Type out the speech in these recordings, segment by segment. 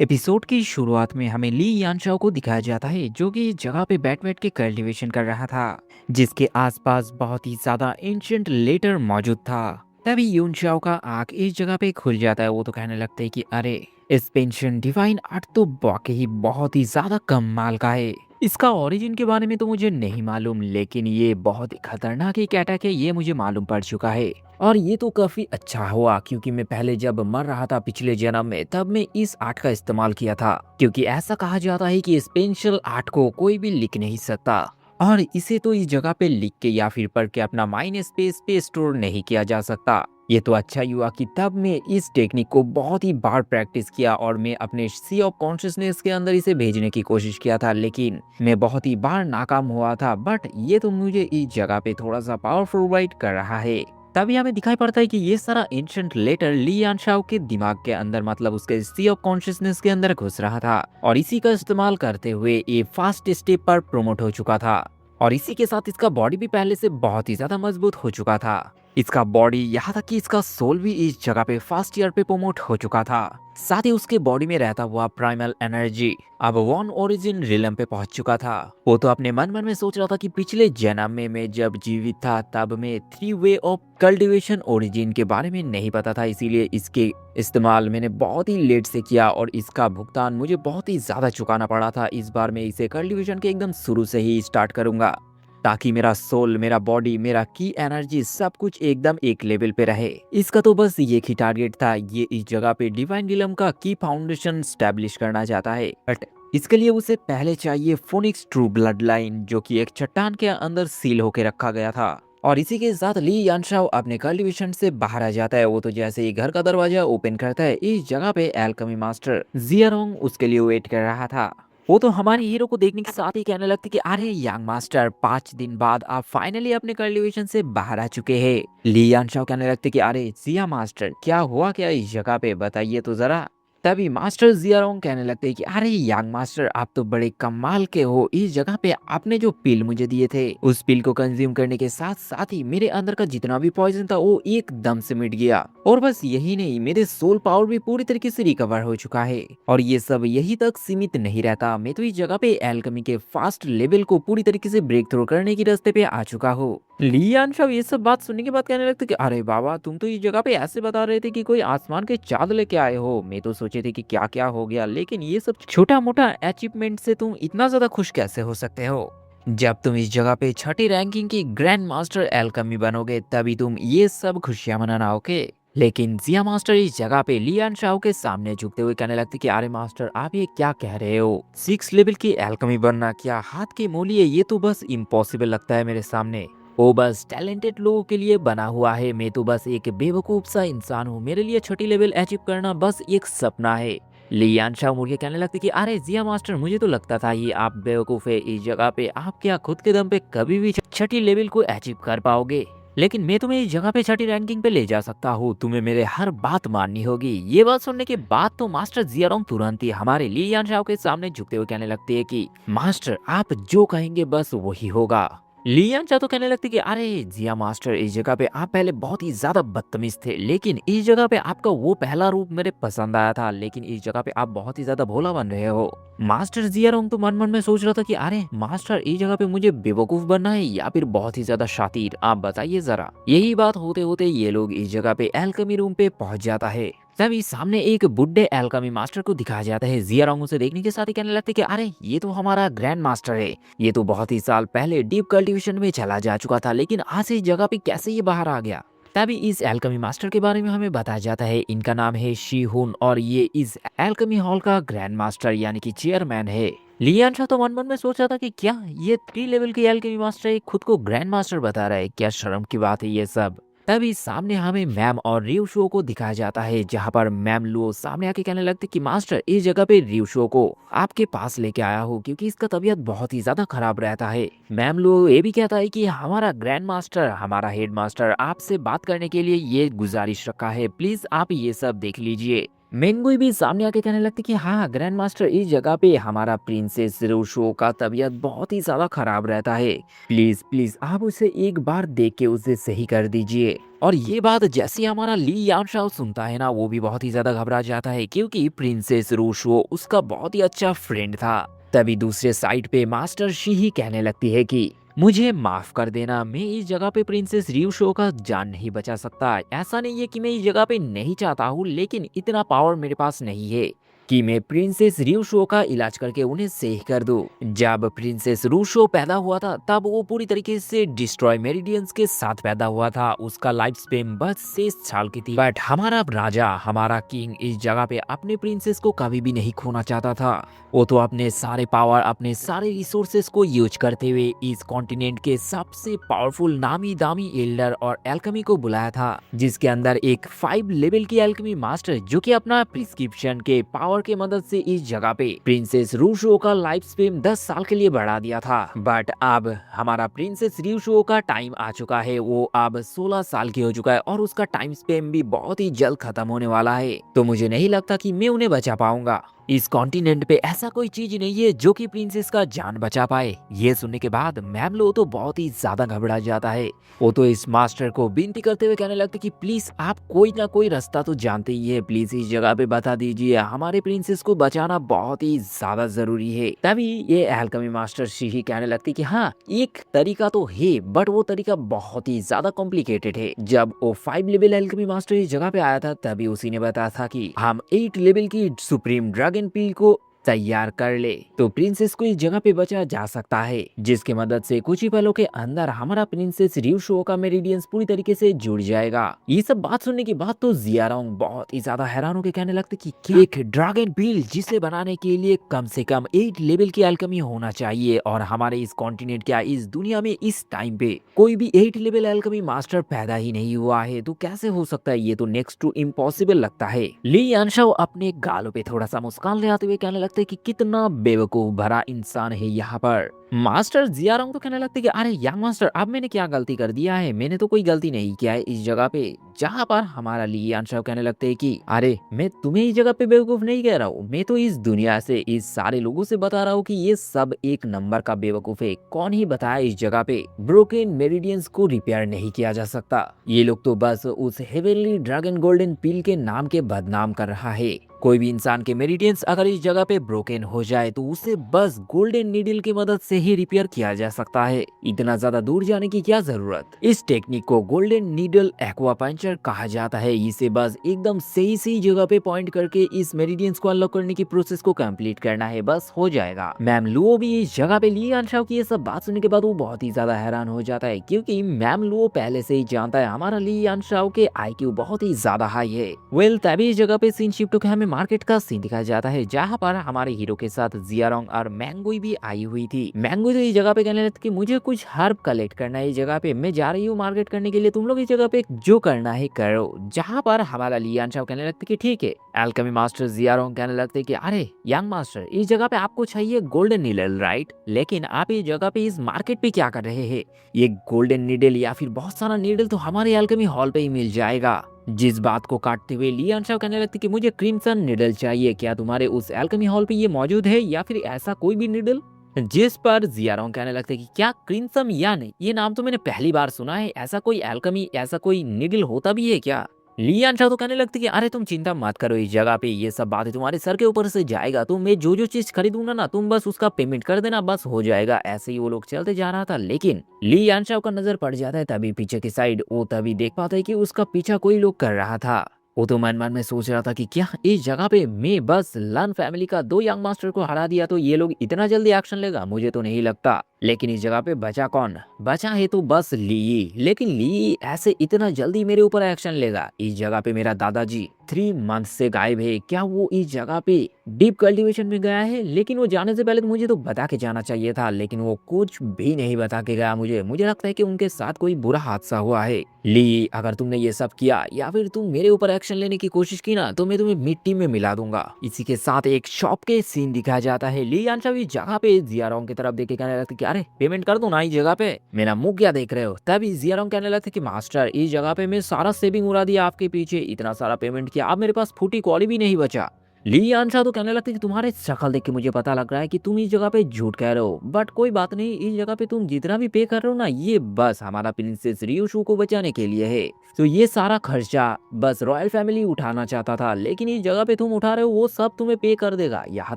Episode की शुरुआत में हमें ली यानचाओ को दिखाया जाता है जो कि इस जगह पे बैठ बैठ के कल्टीवेशन कर रहा था, जिसके आसपास बहुत ही ज्यादा एंशियंट लेटर मौजूद था। तभी यूनचाओ का आंख इस जगह पे खुल जाता है। वो तो कहने लगते हैं कि अरे, इस पेंशन डिवाइन आर्ट तो वाकई बहुत ही ज्यादा कमाल का है। इसका ओरिजिन के बारे में तो मुझे नहीं मालूम, लेकिन ये बहुत ही खतरनाक एक अटैक है, ये मुझे मालूम पड़ चुका है। और ये तो काफी अच्छा हुआ क्योंकि मैं पहले जब मर रहा था पिछले जन्म में, तब मैं इस आर्ट का इस्तेमाल किया था, क्योंकि ऐसा कहा जाता है कि इस पेंसिल आर्ट को कोई भी लिख नहीं सकता और इसे तो इस जगह पे लिख के या फिर पढ़ के अपना माइंड स्पेस पे स्टोर नहीं किया जा सकता। ये तो अच्छा ही हुआ कि तब मैं इस टेक्निक को बहुत ही बार प्रैक्टिस किया और मैं अपने सी ऑफ कॉन्शियसनेस के अंदर इसे भेजने की कोशिश किया था, लेकिन मैं बहुत ही बार नाकाम हुआ था। बट ये तो मुझे इस जगह पे थोड़ा सा पावरफुल वाइट कर रहा है। तभी हमें दिखाई पड़ता है कि ये सारा एंशिएंट लेटर ली यानशाओ के दिमाग के अंदर, मतलब उसके सी ऑफ कॉन्शियसनेस के अंदर घुस रहा था और इसी का इस्तेमाल करते हुए ये फास्ट स्टेप पर प्रोमोट हो चुका था। और इसी के साथ इसका बॉडी भी पहले से बहुत ही ज्यादा मजबूत हो चुका था। इसका बॉडी, यहाँ तक कि इसका सोल भी इस जगह पे फर्स्ट ईयर पे प्रमोट हो चुका था। साथ ही उसके बॉडी में रहता हुआ प्राइमल एनर्जी अब वन ओरिजिन रिलम पे पहुंच चुका था। वो तो अपने मन मन में सोच रहा था कि पिछले जन्म में मैं जब जीवित था तब मैं three way of cultivation origin के बारे में नहीं पता था, इसीलिए इसके इस्तेमाल मैंने बहुत ही लेट से किया और इसका भुगतान मुझे बहुत ही ज्यादा चुकाना पड़ा था। इस बार मैं इसे कल्टीवेशन के एकदम शुरू से ही स्टार्ट करूंगा ताकि मेरा सोल, मेरा बॉडी, मेरा की एनर्जी सब कुछ एकदम एक लेवल पे रहे। इसका तो बस एक ही टारगेट था, ये इस जगह पे डिवाइन रिलम का की फाउंडेशन स्टैब्लिश करना चाहता है। बट इसके लिए उसे पहले चाहिए फोनिक्स ट्रू ब्लड लाइन, जो कि एक चट्टान के अंदर सील होके रखा गया था। और इसी के साथ ली यानशाओ अपने कल्टीवेशन से बाहर आ जाता है। वो तो जैसे ही घर का दरवाजा ओपन करता है, इस जगह पे एल्केमी मास्टर जियारोंग उसके लिए वेट कर रहा था। वो तो हमारे हीरो को देखने के साथ ही कहने लगते कि अरे यंग मास्टर, 5 दिन बाद आप फाइनली अपने कल्टीवेशन से बाहर आ चुके हैं। ली यानशाओ कहने लगते कि अरे जिया मास्टर, क्या हुआ क्या इस जगह पे, बताइए तो जरा। तभी मास्टर जियारोंग कहने लगते हैं कि अरे यंग मास्टर, आप तो बड़े कमाल के हो। इस जगह पे आपने जो पिल मुझे दिए थे, उस पिल को कंज्यूम करने के साथ साथ ही मेरे अंदर का जितना भी पॉइजन था वो एकदम से मिट गया। और बस यही नहीं, मेरे सोल पावर भी पूरी तरीके से रिकवर हो चुका है। और ये सब यही तक सीमित नहीं रहता, मैं तो इस जगह पे एल्केमी के फास्ट लेवल को पूरी तरीके से ब्रेक थ्रू करने की रास्ते पे आ चुका हूँ। ली यानशाओ ये सब बात सुनने के बाद कहने लगते कि अरे बाबा, तुम तो इस जगह पे ऐसे बता रहे थे कि कोई आसमान के चाँद लेके आए हो। मैं तो सोचे थे कि क्या क्या हो गया, लेकिन ये सब छोटा मोटा अचीवमेंट से तुम इतना ज्यादा खुश कैसे हो सकते हो। जब तुम इस जगह पे छठी रैंकिंग की ग्रैंड मास्टर एल्केमी बनोगे तभी तुम ये सब खुशियां मनाना, ओके। लेकिन जिया मास्टर इस जगह पे लियान शाओ के सामने झुकते हुए कहने लगते कि अरे मास्टर, आप ये क्या कह रहे हो, 6 लेवल की एल्केमी बनना क्या हाथ के मोलिए, ये तो बस इम्पॉसिबल लगता है मेरे सामने। वो बस टैलेंटेड लोगों के लिए बना हुआ है, मैं तो बस एक बेवकूफ सा इंसान हूँ, मेरे लिए छठी लेवल अचीव करना बस एक सपना है। लियान शाओ मुड़ के कहने लगते कि अरे जिया मास्टर, मुझे तो लगता था ये आप बेवकूफ है। इस जगह पे आप क्या खुद के दम पे कभी भी छठी लेवल को अचीव कर पाओगे, लेकिन मैं तुम्हें इस जगह पे छठी रैंकिंग पे ले जा सकता हूँ, तुम्हें मेरे हर बात माननी होगी। ये बात सुनने के बाद तो मास्टर जियारोंग तुरंत ही हमारे लियान शाओ के सामने झुकते हुए कहने लगती है कि मास्टर, आप जो कहेंगे बस वही होगा। लियान चाह तो कहने लगती कि अरे जिया मास्टर, इस जगह पे आप पहले बहुत ही ज्यादा बदतमीज थे, लेकिन इस जगह पे आपका वो पहला रूप मेरे पसंद आया था, लेकिन इस जगह पे आप बहुत ही ज्यादा भोला बन रहे हो। मास्टर जियारोंग तो मन मन में सोच रहा था कि अरे मास्टर, इस जगह पे मुझे बेवकूफ बनना है या फिर बहुत ही ज्यादा शातिर, आप बताइए जरा। यही बात होते होते ये लोग इस जगह पे एल्केमी रूम पे पहुंच जाता है। तभी सामने एक बुड्ढे एल्केमी मास्टर को दिखाया जाता है। जियारोंग उसे देखने के साथ ही कहने लगते कि अरे ये तो हमारा ग्रैंड मास्टर है, ये तो बहुत ही साल पहले डीप कल्टीवेशन में चला जा चुका था, लेकिन आज इस जगह पे कैसे ये बाहर आ गया। तभी इस एल्केमी मास्टर के बारे में हमें बताया जाता है, इनका नाम है शी हुन और ये इस एल्केमी हॉल का ग्रैंड मास्टर यानी कि चेयरमैन है। लियान शाह तो मन मन में सोच रहा था कि क्या ये 3 लेवल की एल्केमी मास्टर है, खुद को ग्रैंड मास्टर बता रहा है, क्या शर्म की बात है ये सब। तभी सामने हमें मैम और रिव शो को दिखाया जाता है, जहाँ पर मैम लुओ सामने आके कहने लगते कि मास्टर, इस जगह पे रिव शो को आपके पास लेके आया हूँ क्योंकि इसका तबीयत बहुत ही ज्यादा खराब रहता है। मैम लुओ ये भी कहता है कि हमारा ग्रैंड मास्टर, हमारा हेड मास्टर आपसे बात करने के लिए ये गुजारिश रखा है, प्लीज आप ये सब देख लीजिए। मेंगुई भी सामने आके कहने लगती कि हाँ ग्रैंड मास्टर, इस जगह पे हमारा प्रिंसेस रूशो का तबीयत बहुत ही ज्यादा खराब रहता है, प्लीज प्लीज आप उसे एक बार देख के उसे सही कर दीजिए। और ये बात जैसे ही हमारा ली यानशाओ सुनता है ना, वो भी बहुत ही ज्यादा घबरा जाता है क्योंकि प्रिंसेस रूशो उसका बहुत ही अच्छा फ्रेंड था। तभी दूसरे साइड पे मास्टर शी कहने लगती है कि मुझे माफ कर देना, मैं इस जगह पे प्रिंसेस रियो शो का जान नहीं बचा सकता। ऐसा नहीं है कि मैं इस जगह पे नहीं चाहता हूँ, लेकिन इतना पावर मेरे पास नहीं है कि मैं प्रिंसेस रियो का इलाज करके उन्हें सही कर दूं। जब प्रिंसेस रूशो पैदा हुआ था तब वो पूरी तरीके से डिस्ट्रॉय मेरिडियंस के साथ पैदा हुआ था। उसका लाइफ स्पेन बस 6 साल की थी। बट हमारा राजा, हमारा किंग इस जगह पे अपने प्रिंसेस को कभी भी नहीं खोना चाहता था। वो तो अपने सारे पावर, अपने सारे रिसोर्सेस को यूज करते हुए इस कॉन्टिनेंट के सबसे पावरफुल नामी दामी एल्डर और एल्केमी को बुलाया था, जिसके अंदर एक 5 लेवल की एल्केमी मास्टर जो कि अपना प्रिस्क्रिप्शन के पावर के मदद से इस जगह पे प्रिंसेस रूशो का लाइफ स्पेन 10 साल के लिए बढ़ा दिया था। बट अब हमारा प्रिंसेस रूशो का टाइम आ चुका है, वो अब 16 साल की हो चुका है और उसका टाइम स्पेन भी बहुत ही जल्द खत्म होने वाला है। तो मुझे नहीं लगता कि मैं उन्हें बचा पाऊंगा। इस कॉन्टिनेंट पे ऐसा कोई चीज नहीं है जो कि प्रिंसेस का जान बचा पाए। ये सुनने के बाद मैमलो तो बहुत ही ज्यादा घबरा जाता है। वो तो इस मास्टर को विनती करते हुए कहने लगते कि प्लीज आप कोई ना कोई रास्ता तो जानते ही है, प्लीज इस जगह पे बता दीजिए, हमारे प्रिंसेस को बचाना बहुत ही ज्यादा जरूरी है। तभी ये एल्केमी मास्टर शी कहने लगती कि हाँ एक तरीका तो है, बट वो तरीका बहुत ही ज्यादा कॉम्प्लिकेटेड है। जब वो 5 लेवल एल्केमी मास्टर इस जगह पे आया था तभी उसी ने बताया था कि हम 8 लेवल की सुप्रीम ड्रैगन पील को तैयार कर ले तो प्रिंसेस को इस जगह पे बचा जा सकता है, जिसकी मदद से कुछ ही पलों के अंदर हमारा प्रिंसेस रियो का मेरिडियंस पूरी तरीके से जुड़ जाएगा। ये सब बात सुनने के बाद तो जियारोंग बहुत ही ज्यादा हैरान होकर कहने लगते कि क्या एक ड्रैगन पील जिसे बनाने के लिए कम से कम 8 लेवल की एल्केमी होना चाहिए, और हमारे इस कॉन्टिनेंट क्या इस दुनिया में इस टाइम पे कोई भी 8 लेवल एल्केमी मास्टर पैदा ही नहीं हुआ है, तो कैसे हो सकता है, ये तो नेक्स्ट टू इम्पॉसिबल लगता है। ली यानशाओ अपने गालों पे थोड़ा सा मुस्कान ले आते हुए कहने लगते कि कितना बेवकूफ भरा इंसान है यहाँ पर। मास्टर जियारोंग तो कहने लगते कि अरे यंग मास्टर अब मैंने क्या गलती कर दिया है, मैंने तो कोई गलती नहीं किया है इस जगह पे। जहाँ पर हमारा ली यानशाओ कहने लगते हैं कि अरे मैं तुम्हें इस जगह पे बेवकूफ नहीं कह रहा हूँ, मैं तो इस दुनिया से इस सारे लोगों से बता रहा हूँ कि ये सब एक नंबर का बेवकूफ है। कौन ही बताया इस जगह पे ब्रोकन मेरिडियंस को रिपेयर नहीं किया जा सकता। ये लोग तो बस उस हेवनली ड्रैगन गोल्डन पील के नाम के बदनाम कर रहा है। कोई भी इंसान के मेरिडियंस अगर इस जगह पे ब्रोकन हो जाए तो उसे बस गोल्डन नीडल की मदद से ही रिपेयर किया जा सकता है। इतना ज्यादा दूर जाने की क्या जरूरत। इस टेक्निक को गोल्डन नीडल एक्वा पंचर कहा जाता है। इसे बस एकदम सही सही जगह पे पॉइंट करके इस मेरिडियंस को अनलॉक करने की प्रोसेस को कंप्लीट करना है, बस हो जाएगा। मैम लुओ भी इस जगह पे ली यानशाओ की ये सब बात सुनने के बाद वो बहुत ही ज्यादा हैरान हो जाता है, क्योंकि मैम लुओ पहले से ही जानता है हमारा ली यानशाओ के IQ बहुत ही ज्यादा हाई है। वेल तभी इस जगह पे सीन शिफ्ट होकर हमें मार्केट का सीन दिखाया जाता है, जहाँ पर हमारे हीरो के साथ जियारोंग और मैंगुई भी आई हुई थी। मैंगुई तो इस जगह पे कहने लगती कि मुझे कुछ हर्ब कलेक्ट करना है इस जगह पे, मैं जा रही हूँ मार्केट करने के लिए, तुम लोग इस जगह पे जो करना है करो। जहाँ पर हमारा ली यानशाओ कहने लगते कि ठीक है। एल्केमी मास्टर जियारोंग कहने लगते कि अरे यंग मास्टर इस जगह पे आपको चाहिए गोल्डन नीडल राइट, लेकिन आप इस जगह पे इस मार्केट पे क्या कर रहे हैं। ये गोल्डन नीडल या फिर बहुत सारा नीडल तो हमारे एल्केमी हॉल पे ही मिल जाएगा। जिस बात को काटते हुए ली यानशाओ कहने लगती कि मुझे क्रिम्सन नीडल चाहिए, क्या तुम्हारे उस एल्केमी हॉल पे ये मौजूद है या फिर ऐसा कोई भी नीडल। जिस पर जियारोंग कहने लगते कि क्या क्रिम्सन या नहीं, ये नाम तो मैंने पहली बार सुना है, ऐसा कोई एल्केमी ऐसा कोई नीडल होता भी है क्या। ली यानशाओ तो कहने लगती कि अरे तुम चिंता मत करो, इस जगह पे ये सब बातें तुम्हारे सर के ऊपर से जाएगा, तो मैं जो जो चीज खरीदूंगा ना तुम बस उसका पेमेंट कर देना, बस हो जाएगा। ऐसे ही वो लोग चलते जा रहा था, लेकिन ली यानशाओ का नजर पड़ जाता है तभी पीछे की साइड। वो तभी देख पाता है कि उसका पीछा कोई लोग कर रहा था। वो तो मन मन में सोच रहा था कि क्या इस जगह पे मैं बस लन फैमिली का 2 यंग मास्टर को हरा दिया तो ये लोग इतना जल्दी एक्शन लेगा, मुझे तो नहीं लगता। लेकिन इस जगह पे बचा कौन, बचा है तो बस ली। लेकिन ली ऐसे इतना जल्दी मेरे ऊपर एक्शन लेगा। इस जगह पे मेरा दादाजी 3 मंथ से गायब है, क्या वो इस जगह पे डीप कल्टीवेशन में गया है। लेकिन वो जाने से पहले तो मुझे तो बता के जाना चाहिए था, लेकिन वो कुछ भी नहीं बता के गया मुझे लगता है कि उनके साथ कोई बुरा हादसा हुआ है। ली अगर तुमने ये सब किया या फिर तुम मेरे ऊपर एक्शन लेने की कोशिश की ना तो मैं तुम्हें मिट्टी में मिला दूंगा। इसी के साथ एक शॉप के सीन दिखाया जाता है। ली यानशाओ इस जगह पे जियारोंग की तरफ देख के कहने लगती कि अरे पेमेंट कर दो ना इस जगह पे, मेरा मुंह क्या देख रहे हो। तभी जियारोंग कहने लगते कि मास्टर इस जगह पे मैं सारा सेविंग उड़ा दिया आपके पीछे, इतना सारा पेमेंट किया, अब मेरे पास फूटी कौड़ी भी नहीं बचा। ली यानशा तो कहने लगते कि तुम्हारे शक्ल देख के मुझे पता लग रहा है कि तुम इस जगह पे झूठ कह रहे हो, बट कोई बात नहीं, इस जगह पे तुम जितना भी पे कर रहे हो ना, ये बस हमारा प्रिंसेस रियोशू को बचाने के लिए है। तो ये सारा खर्चा बस रॉयल फैमिली उठाना चाहता था, लेकिन इस जगह पे तुम उठा रहे हो वो सब तुम्हें पे कर देगा, यहाँ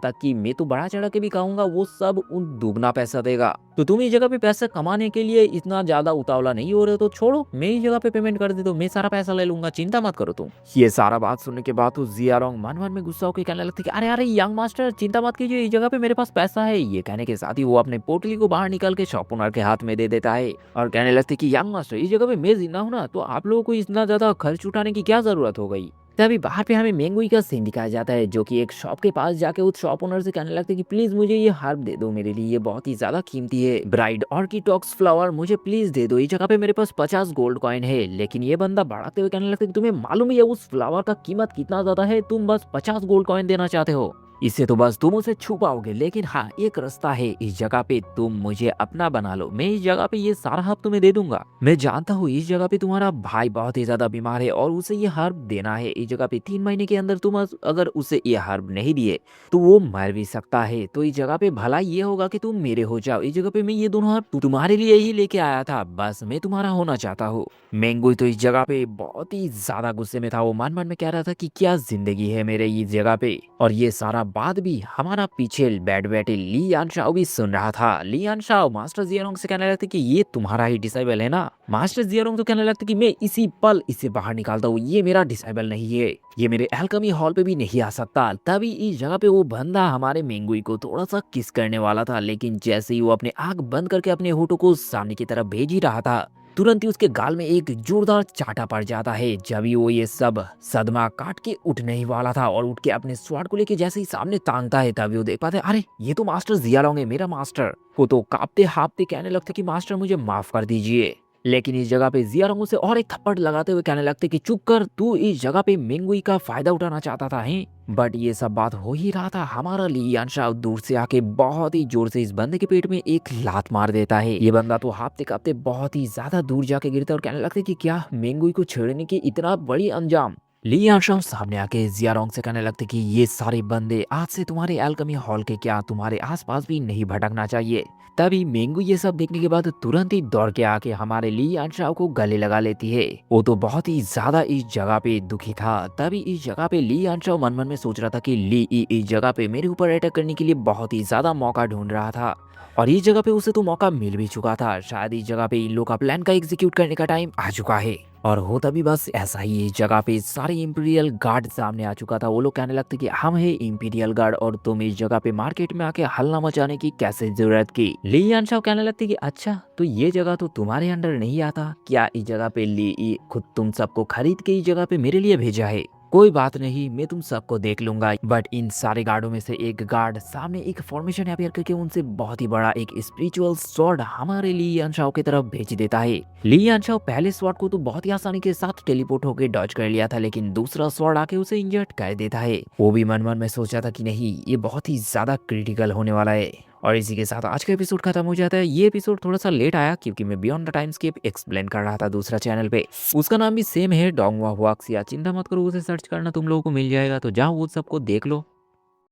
तक कि मैं तो बड़ा चढ़ा के भी कहूंगा वो सब उन दुगना पैसा देगा। तो तुम इस जगह पे पैसा कमाने के लिए इतना ज्यादा उतावला नहीं हो रहे हो तो छोड़ो, मैं इस जगह पे पेमेंट कर दे, तो मैं सारा पैसा ले लूंगा, चिंता मत करो तुम। ये सारा बात सुनने के बाद तो जियारोंग मन मन में गुस्सा होकर कहने लगती कि अरे अरे यंग मास्टर चिंता मत कीजिए, इस जगह पे मेरे पास पैसा है। ये कहने के साथ ही वो अपने पोटली को बाहर निकाल के शॉप ओनर के हाथ में दे देता है और कहने लगती कि यंग मास्टर इस जगह पे मैं जिंदा हूं ना, तो आप लोगों को इतना ज्यादा खर्च उठाने की क्या जरूरत हो गई। तभी बाहर पे हमें मेंगुई का सीन दिखाया जाता है, जो कि एक शॉप के पास जाके उस शॉप ओनर से कहने लगते हैं कि प्लीज मुझे ये हर्ब दे दो, मेरे लिए ये बहुत ही ज्यादा कीमती है, ब्राइड ऑर्किडॉक्स फ्लावर मुझे प्लीज दे दो, इस जगह पे मेरे पास 50 गोल्ड कॉइन है। लेकिन ये बंदा बढ़ाते हुए कहने लगता है कि तुम्हें मालूम है उस फ्लावर का कीमत कितना ज्यादा है, तुम बस 50 गोल्ड कॉइन देना चाहते हो, इससे तो बस तुम उसे छू पाओगे। लेकिन हाँ एक रास्ता है, इस जगह पे तुम मुझे अपना बना लो, मैं इस जगह पे ये सारा हर्ब तुम्हें दे दूंगा। मैं जानता हूँ इस जगह पे तुम्हारा भाई बहुत ही ज्यादा बीमार है और उसे ये हर्ब देना है, इस जगह पे 3 महीने के अंदर तुम अगर उसे ये हर्ब नहीं दिए तो वो मर भी सकता है, तो इस जगह पे भला ये होगा कि तुम मेरे हो जाओ, इस जगह पे मैं ये दोनों हर्ब तुम्हारे लिए ही लेके आया था, बस मैं तुम्हारा होना चाहता हूँ। मेंगुई तो इस जगह पे बहुत ही ज्यादा गुस्से में था, वो मन मन में कह रहा था कि क्या जिंदगी है मेरे इस जगह पे। और ये सारा बात भी हमारा पीछे बैठ बैठे ली यानशाओ भी सुन रहा था। ली यानशाओ मास्टर जियारोंग से कहने लगते कि ये तुम्हारा ही डिसाइबल है ना। मास्टर जियारोंग तो कहने लगते कि मैं इसी पल इसे बाहर निकालता हूँ, ये मेरा डिसाइबल नहीं है, ये मेरे एल्केमी हॉल पे भी नहीं आ सकता। तभी इस जगह पे वो बंदा हमारे मेंगुई को थोड़ा सा किस करने वाला था, लेकिन जैसे ही वो अपने आंख बंद करके अपने होठों को सामने की तरफ भेज ही रहा था, तुरंत ही उसके गाल में एक जोरदार चाटा पड़ जाता है। जब ही वो ये सब सदमा काट के उठने ही वाला था और उठ के अपने स्वाड को लेके जैसे ही सामने तांगता है, तभी वो देख पाते अरे ये तो मास्टर जियारोंग है, मेरा मास्टर। वो तो कांपते हांपते कहने लगते कि मास्टर मुझे माफ कर दीजिए। लेकिन इस जगह पे जियारोंग उसे और एक थप्पड़ लगाते हुए कहने लगते कि चुप कर, तू इस जगह पे मेंगुई का फायदा उठाना चाहता था हैं। बट ये सब बात हो ही रहा था, हमारा ली यानशाओ दूर से आके बहुत ही जोर से इस बंदे के पेट में एक लात मार देता है। ये बंदा तो हाफते कांपते बहुत ही ज्यादा दूर जाके गिरता है और कहने लगता है कि क्या मेंगुई को छेड़ने की इतना बड़ी अंजाम। ली यानशाओ सामने आके जियारोंग से कहने लगते कि ये सारे बंदे आज से तुम्हारे एल्केमी हॉल के क्या तुम्हारे आसपास भी नहीं भटकना चाहिए। तभी मेंगू ये सब देखने के बाद तुरंत ही दौड़ के आके हमारे ली यानशाओ को गले लगा लेती है। वो तो बहुत ही ज्यादा इस जगह पे दुखी था। तभी इस जगह पे ली यानशाओ मन मन में सोच रहा था कि ली इस जगह पे मेरे ऊपर अटैक करने के लिए बहुत ही ज्यादा मौका ढूंढ रहा था और इस जगह पे उसे तो मौका मिल भी चुका था। शायद इस जगह पे इन लोग का प्लान का एग्जीक्यूट करने का टाइम आ चुका है। और होता भी बस ऐसा ही, इस जगह पे सारे इंपीरियल गार्ड सामने आ चुका था। वो लोग कहने लगते कि हम है इंपीरियल गार्ड और तुम इस जगह पे मार्केट में आके हल्ला मचाने की कैसे जरूरत की। ली यानशाओ कहने लगती कि अच्छा तो ये जगह तो तुम्हारे अंडर नहीं आता, क्या इस जगह पे ली खुद तुम सबको खरीद के इस जगह पे मेरे लिए भेजा है। कोई बात नहीं, मैं तुम सबको देख लूंगा। बट इन सारे गार्डों में से एक गार्ड सामने एक फॉर्मेशन अपियर करके उनसे बहुत ही बड़ा एक स्पिरिचुअल स्वॉर्ड हमारे ली यानशाओ की तरफ भेज देता है। ली यानशाओ पहले स्वॉर्ड को तो बहुत ही आसानी के साथ टेलीपोर्ट होकर डॉज कर लिया था, लेकिन दूसरा स्वॉर्ड आके उसे इंजर्ड कर देता है। वो भी मन मन में सोचा था कि नहीं ये बहुत ही ज्यादा क्रिटिकल होने वाला है। और इसी के साथ आज का एपिसोड खत्म हो जाता है। ये एपिसोड थोड़ा सा लेट आया क्योंकि मैं beyond the time scape explain कर रहा था दूसरा चैनल पे, उसका नाम भी सेम है डोंगवा हुआक्सिया। चिंता मत करो, उसे सर्च करना तुम लोगों को मिल जाएगा, तो जाओ वो सबको देख लो।